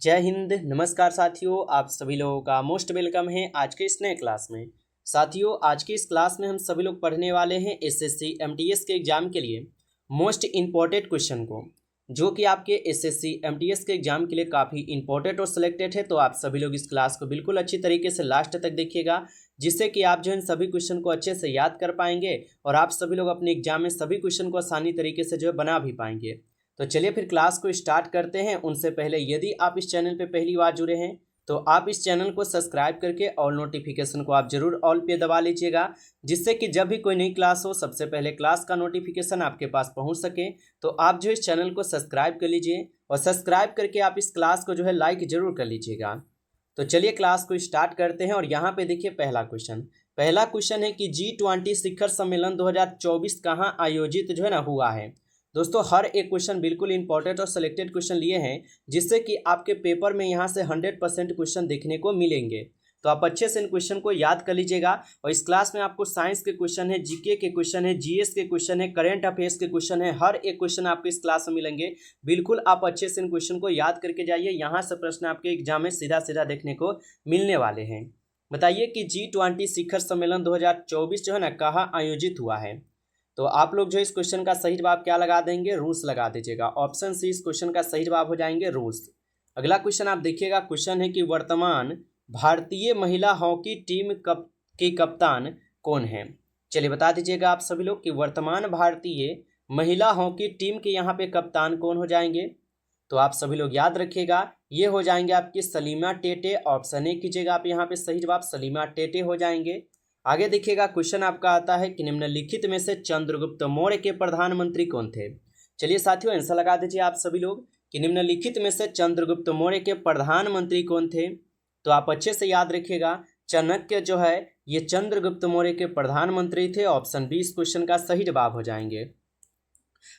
जय हिंद। नमस्कार साथियों, आप सभी लोगों का मोस्ट वेलकम है आज के इस नए क्लास में। साथियों, आज की इस क्लास में हम सभी लोग पढ़ने वाले हैं एसएससी एमटीएस के एग्जाम के लिए मोस्ट इम्पॉर्टेंट क्वेश्चन को, जो कि आपके एसएससी एमटीएस के एग्जाम के लिए काफ़ी इंपॉर्टेंट और सिलेक्टेड है। तो आप सभी लोग इस क्लास को बिल्कुल अच्छी तरीके से लास्ट तक देखिएगा, जिससे कि आप जो इन सभी क्वेश्चन को अच्छे से याद कर पाएंगे और आप सभी लोग अपने एग्जाम में सभी क्वेश्चन को आसानी तरीके से जो है बना भी पाएंगे। तो चलिए फिर क्लास को स्टार्ट करते हैं। उनसे पहले यदि आप इस चैनल पे पहली बार जुड़े हैं तो आप इस चैनल को सब्सक्राइब करके और नोटिफिकेशन को आप जरूर ऑल पे दबा लीजिएगा, जिससे कि जब भी कोई नई क्लास हो सबसे पहले क्लास का नोटिफिकेशन आपके पास पहुंच सके। तो आप जो इस चैनल को सब्सक्राइब कर लीजिए और सब्सक्राइब करके आप इस क्लास को जो है लाइक जरूर कर लीजिएगा। तो चलिए क्लास को स्टार्ट करते हैं। और यहाँ पे देखिए पहला क्वेश्चन है कि G20 शिखर सम्मेलन 2024 कहाँ आयोजित जो है ना हुआ है। दोस्तों, हर एक क्वेश्चन बिल्कुल इंपॉर्टेंट और सिलेक्टेड क्वेश्चन लिए हैं, जिससे कि आपके पेपर में यहाँ से 100% क्वेश्चन देखने को मिलेंगे। तो आप अच्छे से इन क्वेश्चन को याद कर लीजिएगा। और इस क्लास में आपको साइंस के क्वेश्चन है, जीके के क्वेश्चन है, जीएस के क्वेश्चन है, करंट अफेयर्स के क्वेश्चन है, हर एक क्वेश्चन आपको इस क्लास में मिलेंगे। बिल्कुल आप अच्छे से इन क्वेश्चन को याद करके जाइए, यहाँ से प्रश्न आपके एग्जाम में सीधा सीधा देखने को मिलने वाले हैं। बताइए कि G20 शिखर सम्मेलन 2024 जो है ना कहाँ आयोजित हुआ है। तो आप लोग जो इस क्वेश्चन का सही जवाब क्या लगा देंगे, रूस लगा दीजिएगा। ऑप्शन सी इस क्वेश्चन का सही जवाब हो जाएंगे रूस। अगला क्वेश्चन आप देखिएगा, क्वेश्चन है कि वर्तमान भारतीय महिला हॉकी टीम की कप्तान कौन है। चलिए बता दीजिएगा आप सभी लोग कि वर्तमान भारतीय महिला हॉकी टीम के यहाँ पे कप्तान कौन हो जाएंगे। तो आप सभी लोग याद रखिएगा, ये हो जाएंगे आपकी सलीमा टेटे। ऑप्शन ए कीजिएगा आप यहाँ पे सही जवाब सलीमा टेटे हो जाएंगे। आगे देखिएगा, क्वेश्चन आपका आता है कि निम्नलिखित में से चंद्रगुप्त मौर्य के प्रधानमंत्री कौन थे। चलिए साथियों आंसर लगा दीजिए आप सभी लोग कि निम्नलिखित में से चंद्रगुप्त मौर्य के प्रधानमंत्री कौन थे। तो आप अच्छे से याद रखिएगा, चाणक्य जो है ये चंद्रगुप्त मौर्य के प्रधानमंत्री थे। ऑप्शन बी इस क्वेश्चन का सही जवाब हो जाएंगे।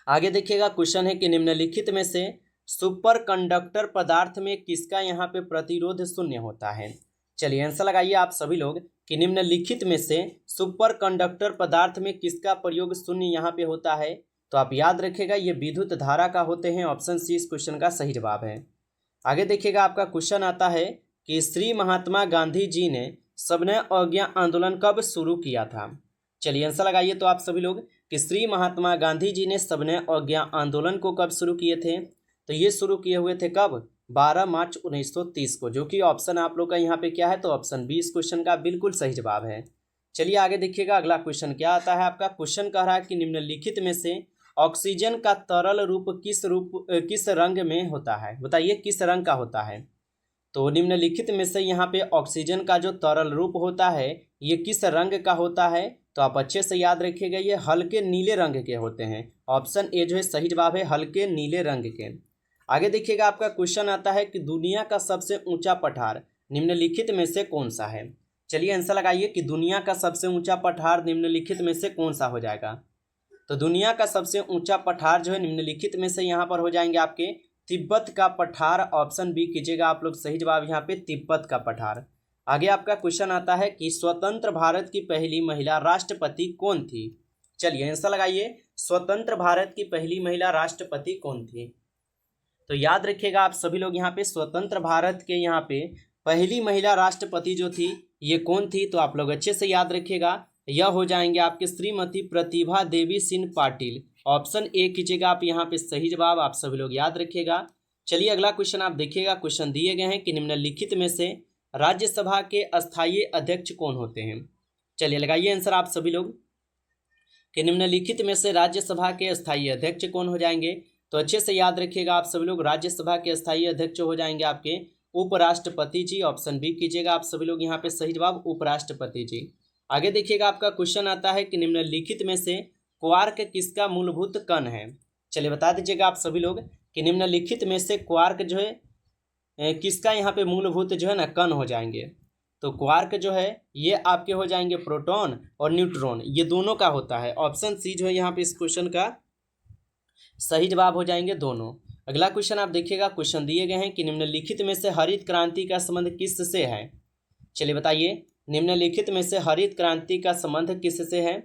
आगे देखिएगा, क्वेश्चन है कि निम्नलिखित में से सुपर कंडक्टर पदार्थ में किसका यहाँ पे प्रतिरोध शून्य होता है। चलिए आंसर लगाइए आप सभी लोग कि निम्नलिखित में से सुपर कंडक्टर पदार्थ में किसका प्रयोग शून्य यहाँ पे होता है। तो आप याद रखिएगा, ये विद्युत धारा का होते हैं। ऑप्शन सी इस क्वेश्चन का सही जवाब है। आगे देखिएगा, आपका क्वेश्चन आता है कि श्री महात्मा गांधी जी ने सविनय अवज्ञा आंदोलन कब शुरू किया था। चलिए आंसर लगाइए तो आप सभी लोग कि श्री महात्मा गांधी जी ने सविनय अवज्ञा आंदोलन को कब शुरू किए थे। तो ये शुरू किए हुए थे कब, 12 मार्च 1930 को, जो कि ऑप्शन आप लोग का यहाँ पे क्या है। तो ऑप्शन बी इस क्वेश्चन का बिल्कुल सही जवाब है। चलिए आगे देखिएगा, अगला क्वेश्चन क्या आता है आपका। क्वेश्चन कह रहा है कि निम्नलिखित में से ऑक्सीजन का तरल रूप किस रंग में होता है। बताइए किस रंग का होता है। तो निम्नलिखित में से यहाँ पे ऑक्सीजन का जो तरल रूप होता है ये किस रंग का होता है। तो आप अच्छे से याद रखिएगा, ये हल्के नीले रंग के होते हैं। ऑप्शन ए जो है सही जवाब है, हल्के नीले रंग के। आगे देखिएगा, आपका क्वेश्चन आता है कि दुनिया का सबसे ऊंचा पठार निम्नलिखित में से कौन सा है। चलिए आंसर लगाइए कि दुनिया का सबसे ऊंचा पठार निम्नलिखित में से कौन सा हो जाएगा। तो दुनिया का सबसे ऊंचा पठार जो है निम्नलिखित में से यहाँ पर हो जाएंगे आपके तिब्बत का पठार। ऑप्शन बी कीजिएगा आप लोग सही जवाब यहाँ पे तिब्बत का पठार। आगे आपका क्वेश्चन आता है कि स्वतंत्र भारत की पहली महिला राष्ट्रपति कौन थी। चलिए आंसर लगाइए, स्वतंत्र भारत की पहली महिला राष्ट्रपति कौन थी। तो याद रखिएगा आप सभी लोग यहाँ पे स्वतंत्र भारत के यहाँ पे पहली महिला राष्ट्रपति जो थी ये कौन थी। तो आप लोग अच्छे से याद रखिएगा, यह हो जाएंगे आपके श्रीमती प्रतिभा देवी सिंह पाटिल। ऑप्शन ए कीजिएगा आप यहाँ पे सही जवाब, आप सभी लोग याद रखिएगा। चलिए अगला क्वेश्चन आप देखिएगा, क्वेश्चन दिए गए हैं कि निम्नलिखित में से राज्यसभा के अस्थायी अध्यक्ष कौन होते हैं। चलिए लगाइए आंसर आप सभी लोग कि निम्नलिखित में से राज्यसभा के अस्थायी अध्यक्ष कौन हो जाएंगे। तो अच्छे से याद रखिएगा आप सभी लोग, राज्यसभा के अस्थायी अध्यक्ष हो जाएंगे आपके उपराष्ट्रपति जी। ऑप्शन बी कीजिएगा आप सभी लोग यहाँ पे सही जवाब उपराष्ट्रपति जी। आगे देखिएगा, आपका क्वेश्चन आता है कि निम्नलिखित में से क्वार्क किसका मूलभूत कण है। चलिए बता दीजिएगा आप सभी लोग कि निम्नलिखित में से क्वार्क जो है किसका यहाँ पे मूलभूत जो है ना कण हो जाएंगे। तो क्वार्क जो है ये आपके हो जाएंगे प्रोटॉन और न्यूट्रॉन, ये दोनों का होता है। ऑप्शन सी जो है यहाँ पे इस क्वेश्चन का सही जवाब हो जाएंगे दोनों। अगला क्वेश्चन आप देखिएगा, क्वेश्चन दिए गए हैं कि निम्नलिखित में से हरित क्रांति का संबंध किससे है। चलिए बताइए, निम्नलिखित में से हरित क्रांति का संबंध किससे है।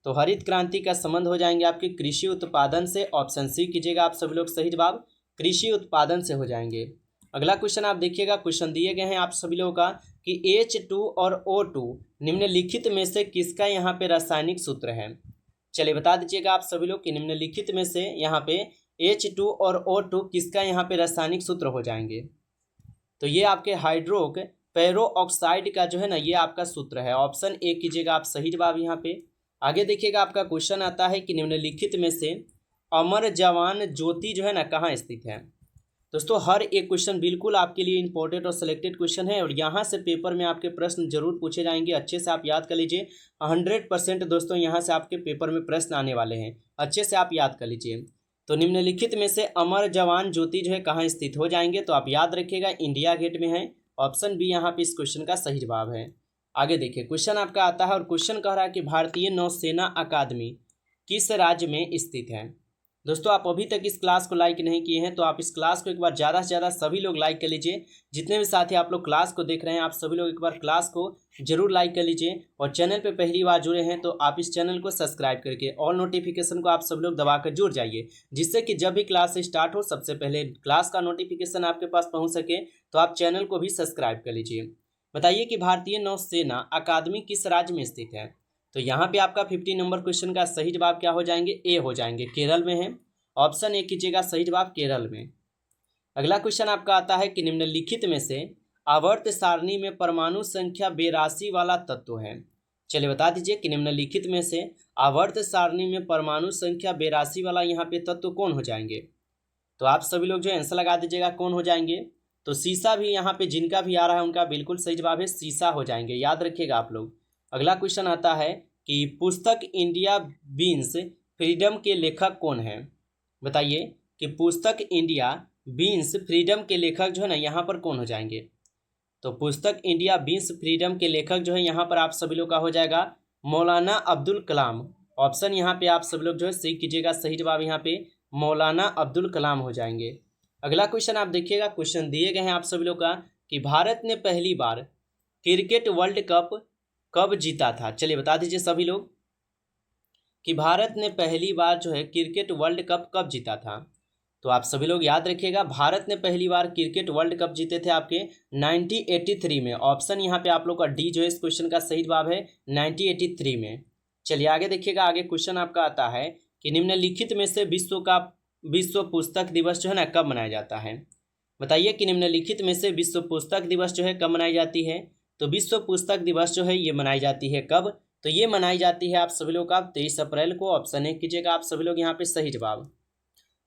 तो हरित क्रांति का संबंध हो जाएंगे आपके कृषि उत्पादन से। ऑप्शन सी कीजिएगा आप सभी लोग सही जवाब, कृषि उत्पादन से हो जाएंगे। अगला क्वेश्चन आप देखिएगा, क्वेश्चन दिए गए हैं आप सभी लोगों का कि H2 और O2 निम्नलिखित में से किसका यहाँ पे रासायनिक सूत्र है। चलिए बता दीजिएगा आप सभी लोग कि निम्नलिखित में से यहाँ पे H2 और O2 किसका यहाँ पे रासायनिक सूत्र हो जाएंगे। तो ये आपके हाइड्रोक पेरो ऑक्साइड का जो है ना ये आपका सूत्र है। ऑप्शन ए कीजिएगा आप सही जवाब यहाँ पे। आगे देखिएगा आपका क्वेश्चन आता है कि निम्नलिखित में से अमर जवान ज्योति जो है ना कहाँ स्थित है। दोस्तों हर एक क्वेश्चन बिल्कुल आपके लिए इंपॉर्टेंट और सिलेक्टेड क्वेश्चन है और यहाँ से पेपर में आपके प्रश्न जरूर पूछे जाएंगे। अच्छे से आप याद कर लीजिए, 100% दोस्तों यहाँ से आपके पेपर में प्रश्न आने वाले हैं, अच्छे से आप याद कर लीजिए। तो निम्नलिखित में से अमर जवान ज्योति जो है कहाँ स्थित हो जाएंगे, तो आप याद रखिएगा इंडिया गेट में है। ऑप्शन बी यहाँ पे इस क्वेश्चन का सही जवाब है। आगे देखिए क्वेश्चन आपका आता है और क्वेश्चन कह रहा है कि भारतीय नौसेना अकादमी किस राज्य में स्थित है। दोस्तों आप अभी तक इस क्लास को लाइक नहीं किए हैं तो आप इस क्लास को एक बार ज़्यादा से ज़्यादा सभी लोग लाइक कर लीजिए। जितने भी साथी आप लोग क्लास को देख रहे हैं आप सभी लोग एक बार क्लास को जरूर लाइक कर लीजिए और चैनल पे पहली बार जुड़े हैं तो आप इस चैनल को सब्सक्राइब करके ऑल नोटिफिकेशन को आप सभी लोग दबाकर जुड़ जाइए, जिससे कि जब भी क्लास स्टार्ट हो सबसे पहले क्लास का नोटिफिकेशन आपके पास पहुँच सके। तो आप चैनल को भी सब्सक्राइब कर लीजिए। बताइए कि भारतीय नौसेना अकादमी किस राज्य में स्थित है। तो यहाँ पे आपका 50 नंबर क्वेश्चन का सही जवाब क्या हो जाएंगे, ए हो जाएंगे, केरल में है। ऑप्शन ए कीजिएगा सही जवाब केरल में। अगला क्वेश्चन आपका आता है कि निम्नलिखित में से आवर्त सारणी में परमाणु संख्या 82 वाला तत्व है। चलिए बता दीजिए कि निम्नलिखित में से आवर्त सारणी में परमाणु संख्या 82 वाला यहाँ पे तत्व कौन हो जाएंगे। तो आप सभी लोग जो आंसर लगा दीजिएगा कौन हो जाएंगे। तो सीसा भी यहाँ पे जिनका भी आ रहा है उनका बिल्कुल सही जवाब है, सीसा हो जाएंगे, याद रखिएगा आप लोग। अगला क्वेश्चन आता है कि पुस्तक इंडिया बीन्स फ्रीडम के लेखक कौन है। बताइए कि पुस्तक इंडिया बीन्स फ्रीडम के लेखक जो है ना यहाँ पर कौन हो जाएंगे। तो पुस्तक इंडिया बीन्स फ्रीडम के लेखक जो है यहाँ पर आप सभी लोग का हो जाएगा मौलाना अब्दुल कलाम। ऑप्शन यहाँ पे आप सभी लोग जो है सही कीजिएगा, सही जवाब यहाँ पे मौलाना अब्दुल कलाम हो जाएंगे। अगला क्वेश्चन आप देखिएगा, क्वेश्चन दिए गए हैं आप सभी लोग का कि भारत ने पहली बार क्रिकेट वर्ल्ड कप कब जीता था। चलिए बता दीजिए सभी लोग कि भारत ने पहली बार जो है क्रिकेट वर्ल्ड कप कब जीता था। तो आप सभी लोग याद रखिएगा भारत ने पहली बार क्रिकेट वर्ल्ड कप जीते थे आपके 1983 में। ऑप्शन यहाँ पे आप लोग का डी जो है इस क्वेश्चन का सही जवाब है 1983 में। चलिए आगे देखिएगा, आगे क्वेश्चन आपका आता है कि निम्नलिखित में से विश्व पुस्तक दिवस जो है ना कब मनाया जाता है। बताइए कि निम्नलिखित में से विश्व पुस्तक दिवस जो है कब मनाई जाती है। तो विश्व पुस्तक दिवस जो है ये मनाई जाती है कब, तो ये मनाई जाती है आप सभी लोग का 23 अप्रैल को। ऑप्शन ए कीजिएगा आप सभी लोग यहाँ पे सही जवाब।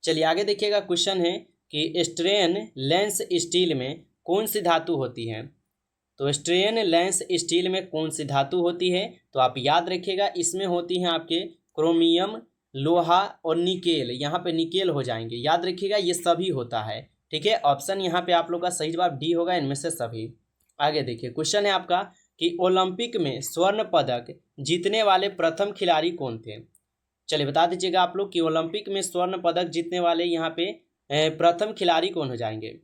चलिए आगे देखिएगा, क्वेश्चन है कि स्ट्रेन लेंस स्टील में कौन सी धातु होती है। तो स्ट्रेन लेंस स्टील में कौन सी धातु होती है, तो आप याद रखिएगा इसमें होती हैं आपके क्रोमियम, लोहा और निकेल। यहाँ पे निकेल हो जाएंगे, याद रखिएगा ये सभी होता है, ठीक है। ऑप्शन यहाँ पे आप लोग का सही जवाब डी होगा, इनमें से सभी। आगे देखिए क्वेश्चन है आपका कि ओलंपिक में स्वर्ण पदक जीतने वाले प्रथम खिलाड़ी कौन थे। चलिए बता दीजिएगा आप लोग कि ओलंपिक में स्वर्ण पदक जीतने वाले यहाँ पे प्रथम खिलाड़ी कौन हो जाएंगे।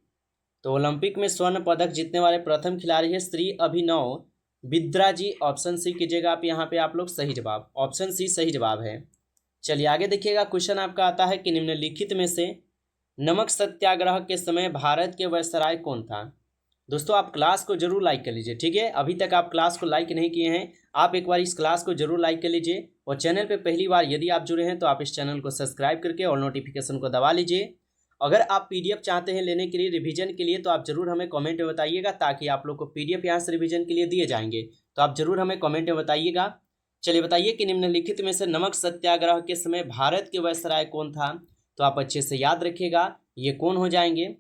तो ओलंपिक में स्वर्ण पदक जीतने वाले प्रथम खिलाड़ी है श्री अभिनव बिंद्रा जी। ऑप्शन सी कीजिएगा आप यहाँ पे आप लोग सही जवाब, ऑप्शन सी सही जवाब है। चलिए आगे देखिएगा, क्वेश्चन आपका आता है कि निम्नलिखित में से नमक सत्याग्रह के समय भारत के वायसराय कौन था। दोस्तों आप क्लास को जरूर लाइक कर लीजिए, ठीक है। अभी तक आप क्लास को लाइक नहीं किए हैं, आप एक बार इस क्लास को जरूर लाइक कर लीजिए और चैनल पे पहली बार यदि आप जुड़े हैं तो आप इस चैनल को सब्सक्राइब करके और नोटिफिकेशन को दबा लीजिए। अगर आप पीडीएफ चाहते हैं लेने के लिए रिवीजन के लिए तो आप जरूर हमें कमेंट में बताइएगा, ताकि आप लोग को पीडीएफ यहाँ से रिवीजन के लिए दिए जाएंगे, तो आप जरूर हमें कमेंट में बताइएगा। चलिए बताइए कि निम्नलिखित में से नमक सत्याग्रह के समय भारत के वायसराय कौन था। तो आप अच्छे से याद रखिएगा ये कौन हो जाएंगे।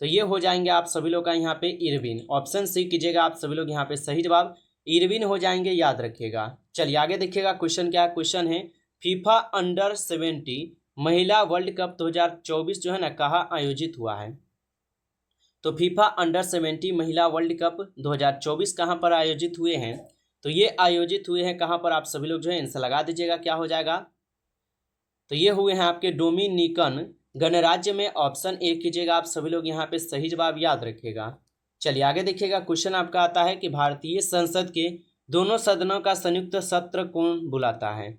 तो ये हो जाएंगे आप सभी लोग का यहाँ पे इरविन। ऑप्शन सी कीजिएगा आप सभी लोग यहाँ पे सही जवाब इरविन हो जाएंगे, याद रखिएगा। चलिए आगे देखिएगा, क्वेश्चन क्या क्वेश्चन है फीफा अंडर 70 महिला वर्ल्ड कप 2024 जो है ना कहाँ आयोजित हुआ है। तो फीफा अंडर 70 महिला वर्ल्ड कप 2024 कहाँ पर आयोजित हुए हैं। तो ये आयोजित हुए हैं कहाँ पर, आप सभी लोग जो है आंसर लगा दीजिएगा क्या हो जाएगा। तो ये हुए हैं आपके डोमिनिकन गणराज्य में। ऑप्शन ए कीजिएगा आप सभी लोग यहाँ पे सही जवाब, याद रखिएगा। चलिए आगे देखिएगा, क्वेश्चन आपका आता है कि भारतीय संसद के दोनों सदनों का संयुक्त सत्र कौन बुलाता है।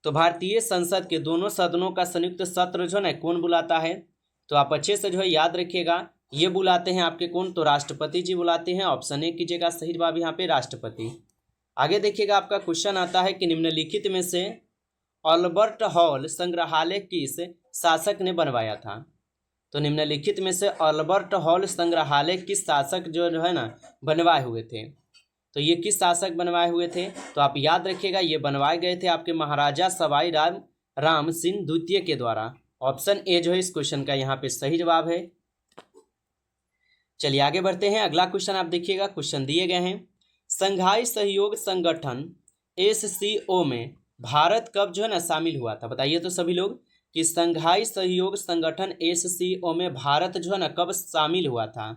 तो भारतीय संसद के दोनों सदनों का संयुक्त सत्र जो है कौन बुलाता है। तो आप अच्छे से जो है याद रखिएगा, ये बुलाते हैं आपके कौन, तो राष्ट्रपति जी बुलाते हैं। ऑप्शन ए कीजिएगा सही जवाब यहाँ पे राष्ट्रपति। आगे देखिएगा आपका क्वेश्चन आता है कि निम्नलिखित में से अल्बर्ट हॉल संग्रहालय किस शासक ने बनवाया था। तो निम्नलिखित में से अल्बर्ट हॉल संग्रहालय किस शासक जो है ना बनवाए हुए थे, तो ये किस शासक बनवाए हुए थे, तो आप याद रखिएगा ये बनवाए गए थे आपके महाराजा सवाई राम सिंह द्वितीय के द्वारा। ऑप्शन ए जो है इस क्वेश्चन का यहाँ पे सही जवाब है। चलिए आगे बढ़ते हैं। अगला क्वेश्चन आप देखिएगा, क्वेश्चन दिए गए हैं, संघाई सहयोग संगठन SCO में भारत कब जो है ना शामिल हुआ था। बताइए तो सभी लोग कि संघाई सहयोग संगठन SCO में भारत जो है ना कब शामिल हुआ था।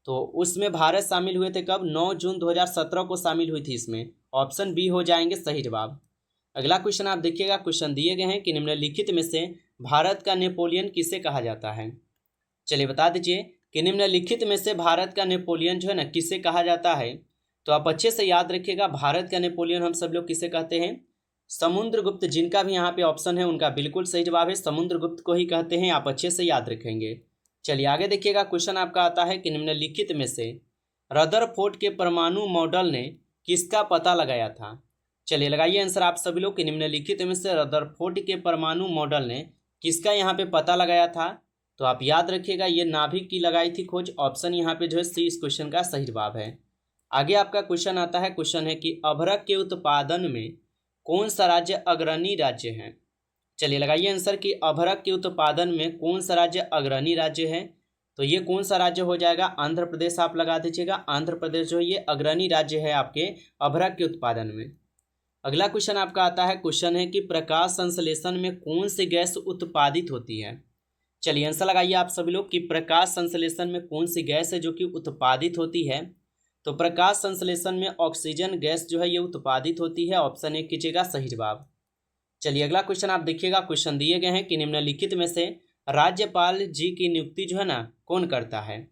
तो उसमें भारत शामिल हुए थे कब, 9 जून 2017 को शामिल हुई थी इसमें। ऑप्शन बी हो जाएंगे सही जवाब। अगला क्वेश्चन आप देखिएगा, क्वेश्चन दिए गए हैं कि निम्नलिखित में से भारत का नेपोलियन किसे कहा जाता है। चलिए बता दीजिए कि निम्नलिखित में से भारत का नेपोलियन जो है ना किसे कहा जाता है। तो आप अच्छे से याद रखिएगा, भारत का नेपोलियन हम सब लोग किसे कहते हैं, समुद्रगुप्त। जिनका भी यहाँ पे ऑप्शन है उनका बिल्कुल सही जवाब है, समुद्रगुप्त को ही कहते हैं। आप अच्छे से याद रखेंगे। चलिए आगे देखिएगा, क्वेश्चन आपका आता है कि निम्नलिखित में से रदरफोर्ड के परमाणु मॉडल ने किसका पता लगाया था। चलिए लगाइए आंसर आप सभी लोग कि निम्नलिखित में से रदरफोर्ड के परमाणु मॉडल ने किसका यहाँ पे पता लगाया था। तो आप याद रखिएगा ये नाभिक की लगाई थी खोज। ऑप्शन यहाँ पे जो है सी इस क्वेश्चन का सही जवाब है। आगे आपका क्वेश्चन आता है, क्वेश्चन है कि अभ्रक के उत्पादन में कौन सा राज्य अग्रणी राज्य है। चलिए लगाइए आंसर कि अभ्रक के उत्पादन में कौन सा राज्य अग्रणी राज्य है। तो ये कौन सा राज्य हो जाएगा, आंध्र प्रदेश आप लगा दीजिएगा। आंध्र प्रदेश जो है ये अग्रणी राज्य है आपके अभ्रक के उत्पादन में। अगला क्वेश्चन आपका आता है, क्वेश्चन है कि प्रकाश संश्लेषण में कौन सी गैस उत्पादित होती है। चलिए आंसर लगाइए आप सभी लोग कि प्रकाश संश्लेषण में कौन सी गैस है जो कि उत्पादित होती है। तो प्रकाश संश्लेषण में ऑक्सीजन गैस जो है ये उत्पादित होती है। ऑप्शन ए कीजिएगा सही जवाब। चलिए अगला क्वेश्चन आप देखिएगा, क्वेश्चन दिए गए हैं कि निम्नलिखित में से राज्यपाल जी की नियुक्ति जो है ना कौन करता है।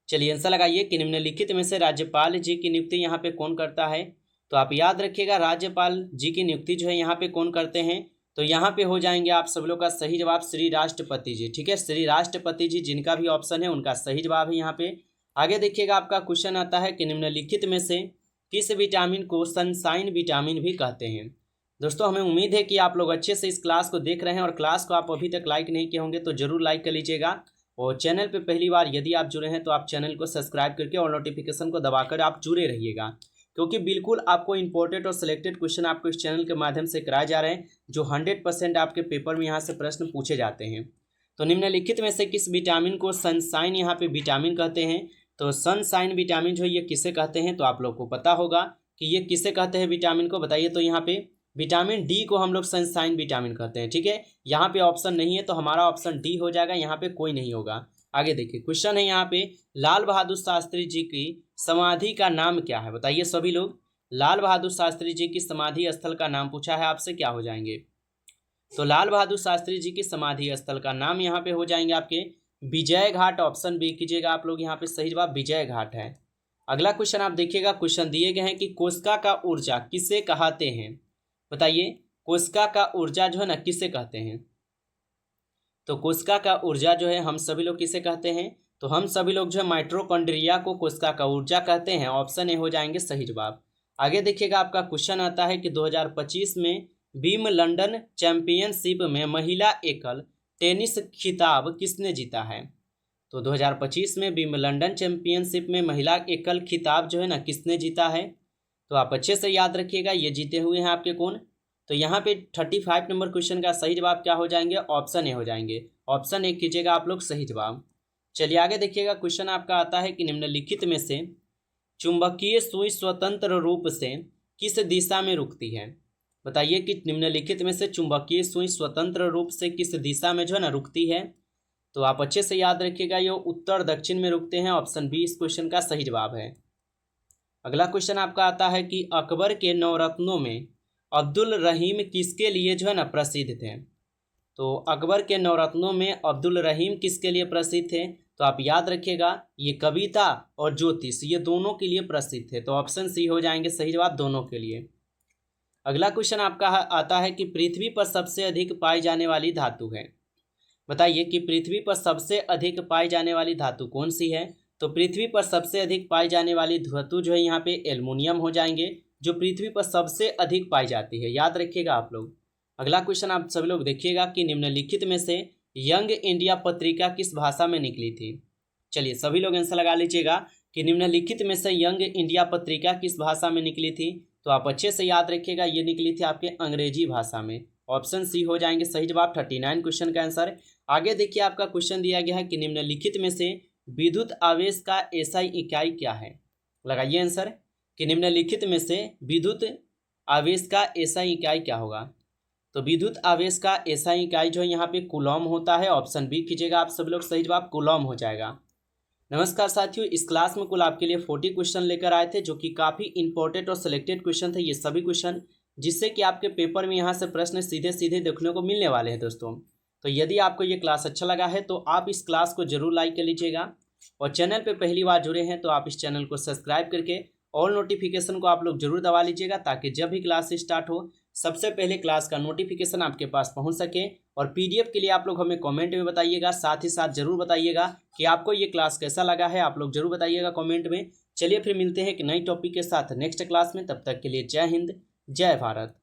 चलिए आंसर लगाइए कि निम्नलिखित में से राज्यपाल जी की नियुक्ति यहाँ पे कौन करता है। तो आप याद रखिएगा राज्यपाल जी की नियुक्ति जो है यहाँ पे कौन करते हैं। तो यहाँ पे हो जाएंगे आप सब लोग का सही जवाब श्री राष्ट्रपति जी। ठीक है, श्री राष्ट्रपति जी जिनका भी ऑप्शन है उनका सही जवाब है यहाँ पे। आगे देखिएगा आपका क्वेश्चन आता है कि निम्नलिखित में से किस विटामिन को सनशाइन विटामिन भी कहते हैं। दोस्तों हमें उम्मीद है कि आप लोग अच्छे से इस क्लास को देख रहे हैं और क्लास को आप अभी तक लाइक नहीं किए होंगे तो जरूर लाइक कर लीजिएगा। और चैनल पे पहली बार यदि आप जुड़े हैं तो आप चैनल को सब्सक्राइब करके और नोटिफिकेशन को दबाकर आप जुड़े रहिएगा, क्योंकि बिल्कुल आपको इंपॉर्टेंट और सिलेक्टेड क्वेश्चन आपको इस चैनल के माध्यम से कराए जा रहे हैं जो 100% आपके पेपर में यहाँ से प्रश्न पूछे जाते हैं। तो निम्नलिखित में से किस विटामिन को सनशाइन यहाँ पे विटामिन कहते हैं। तो सनशाइन विटामिन जो ये किसे कहते हैं, तो आप लोग को पता होगा कि ये किसे कहते हैं विटामिन को। बताइए तो यहाँ पे विटामिन डी को हम लोग सनशाइन विटामिन कहते हैं। ठीक है, यहाँ पे ऑप्शन नहीं है तो हमारा ऑप्शन डी हो जाएगा, यहाँ पे कोई नहीं होगा। आगे देखिए क्वेश्चन है यहाँ पे, लाल बहादुर शास्त्री जी की समाधि का नाम क्या है। बताइए सभी लोग, लाल बहादुर शास्त्री जी की समाधि स्थल का नाम पूछा है आपसे, क्या हो जाएंगे। तो लाल बहादुर शास्त्री जी की समाधि स्थल का नाम यहाँ पे हो जाएंगे आपके विजय घाट। ऑप्शन बी कीजिएगा आप लोग, यहाँ पे सही जवाब विजय घाट है। अगला क्वेश्चन आप देखिएगा, क्वेश्चन दिए गए हैं कि कोशिका का ऊर्जा किसे कहते हैं। बताइए कोशिका का ऊर्जा जो है ना किसे कहते हैं। तो कोशिका का ऊर्जा जो है हम सभी लोग किसे कहते हैं। तो हम सभी लोग जो है माइटोकॉन्ड्रिया को कोशिका का ऊर्जा कहते हैं। ऑप्शन ए हो जाएंगे सही जवाब। आगे देखिएगा आपका क्वेश्चन आता है कि 2025 में विंबलडन चैंपियनशिप में महिला एकल टेनिस खिताब किसने जीता है। तो 2025 में विंबलडन चैंपियनशिप में महिला एकल खिताब जो है ना किसने जीता है। तो आप अच्छे से याद रखिएगा, ये जीते हुए हैं आपके कौन। तो यहाँ पे 35 नंबर क्वेश्चन का सही जवाब क्या हो जाएंगे, ऑप्शन ए हो जाएंगे। ऑप्शन ए कीजिएगा आप लोग सही जवाब। चलिए आगे देखिएगा, क्वेश्चन आपका आता है कि निम्नलिखित में से चुंबकीय सुई स्वतंत्र रूप से किस दिशा में रुकती है। बताइए कि निम्नलिखित में से चुंबकीय सुई स्वतंत्र रूप से किस दिशा में जो है ना रुकती है। तो आप अच्छे से याद रखिएगा, ये उत्तर दक्षिण में रुकते हैं। ऑप्शन बी इस क्वेश्चन का सही जवाब है। अगला क्वेश्चन आपका आता है कि अकबर के नवरत्नों में अब्दुल रहीम किसके लिए जो है ना प्रसिद्ध थे। तो अकबर के नवरत्नों में अब्दुल रहीम किसके लिए प्रसिद्ध थे। तो आप याद रखिएगा ये कविता और ज्योतिष ये दोनों के लिए प्रसिद्ध थे। तो ऑप्शन सी हो जाएंगे सही जवाब दोनों के लिए। अगला क्वेश्चन आपका आता है कि पृथ्वी पर सबसे अधिक पाई जाने वाली धातु है। बताइए कि पृथ्वी पर सबसे अधिक पाई जाने वाली धातु कौन सी है। तो पृथ्वी पर सबसे अधिक पाई जाने वाली धातु जो है यहाँ पे एल्युमिनियम हो जाएंगे, जो पृथ्वी पर सबसे अधिक पाई जाती है, याद रखिएगा आप लोग। अगला क्वेश्चन आप सभी लोग देखिएगा कि निम्नलिखित में से यंग इंडिया पत्रिका किस भाषा में निकली थी। चलिए सभी लोग आंसर लगा लीजिएगा कि निम्नलिखित में से यंग इंडिया पत्रिका किस भाषा में निकली थी। तो आप अच्छे से याद रखिएगा, ये निकली थी आपके अंग्रेजी भाषा में। ऑप्शन सी हो जाएंगे सही जवाब 39 क्वेश्चन का आंसर। आगे देखिए आपका क्वेश्चन दिया गया है कि निम्नलिखित में से विद्युत आवेश का एसआई इकाई क्या है। लगाइए आंसर कि निम्नलिखित में से विद्युत आवेश का एसआई इकाई क्या होगा। तो विद्युत आवेश का एसआई इकाई जो है यहाँ पे कूलॉम होता है। ऑप्शन बी कीजिएगा आप सभी लोग, सही जवाब कूलॉम हो जाएगा। नमस्कार साथियों, इस क्लास में कुल आपके लिए 40 क्वेश्चन लेकर आए थे, जो कि काफ़ी इंपॉर्टेंट और सिलेक्टेड क्वेश्चन थे ये सभी क्वेश्चन, जिससे कि आपके पेपर में यहाँ से प्रश्न सीधे सीधे देखने को मिलने वाले हैं दोस्तों। तो यदि आपको ये क्लास अच्छा लगा है तो आप इस क्लास को जरूर लाइक कर लीजिएगा, और चैनल पे पहली बार जुड़े हैं तो आप इस चैनल को सब्सक्राइब करके ऑल नोटिफिकेशन को आप लोग जरूर दबा लीजिएगा, ताकि जब भी क्लास स्टार्ट हो सबसे पहले क्लास का नोटिफिकेशन आपके पास पहुंच सके। और पीडीएफ के लिए आप लोग हमें कमेंट में बताइएगा, साथ ही साथ जरूर बताइएगा कि आपको ये क्लास कैसा लगा है, आप लोग जरूर बताइएगा कमेंट में। चलिए फिर मिलते हैं एक नई टॉपिक के साथ नेक्स्ट क्लास में, तब तक के लिए जय हिंद जय भारत।